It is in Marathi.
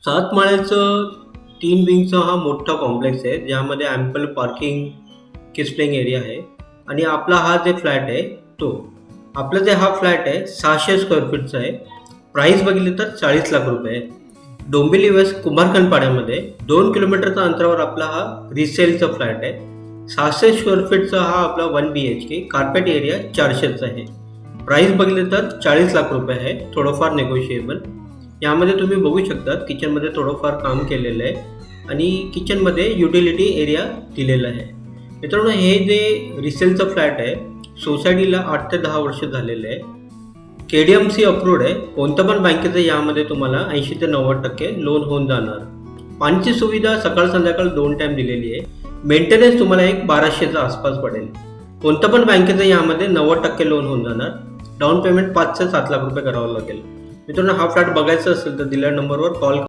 सात माळ्याचं 3 विंगचा हा मोठा कॉम्प्लेक्स आहे, ज्यामध्ये ample parking, kids playing area आहे आणि आपला हा जे फ्लॅट आहे तो. आपला जे हा फ्लॅट आहे 600 स्क्वेअर फीटचा आहे. प्राईस बघितली तर 40 लाख रुपये आहे. डोंबिवली वेस्ट कुंभारखंडपाड्यामध्ये 2 किलोमीटरच्या अंतरावर आपला हा रिसेलचा फ्लॅट आहे. 600 स्क्वेअर फीटचा हा आपला 1 BHK, कार्पेट एरिया 400चा आहे. प्राईस बघितली तर 40 लाख रुपये आहे, थोडंफार नेगोशिएबल. यामध्ये तुम्ही बघू शकता किचनमध्ये थोडंफार काम केलेलं आहे आणि किचनमध्ये युटिलिटी एरिया दिलेला आहे. मित्रांनो, हे जे रिसेलचं फ्लॅट आहे सोसायटीला 8 ते 10 वर्ष झालेलं आहे. KDMC अप्रूव्ड आहे. कोणत्या पण बँकेचं यामध्ये तुम्हाला 80 ते 90% लोन होऊन जाणार. पाण्याची सुविधा सकाळ संध्याकाळ 2 टाईम दिलेली आहे. मेंटेनन्स तुम्हाला एक 1200च्या आसपास पडेल. कोणत्या पण बँकेचं यामध्ये 90% लोन होऊन जाणार. डाऊन पेमेंट 5 ते 7 लाख रुपये करावं लागेल. मित्रांनो, हा फ्लॅट बघायचा असेल तर दिलेल्या नंबरवर कॉल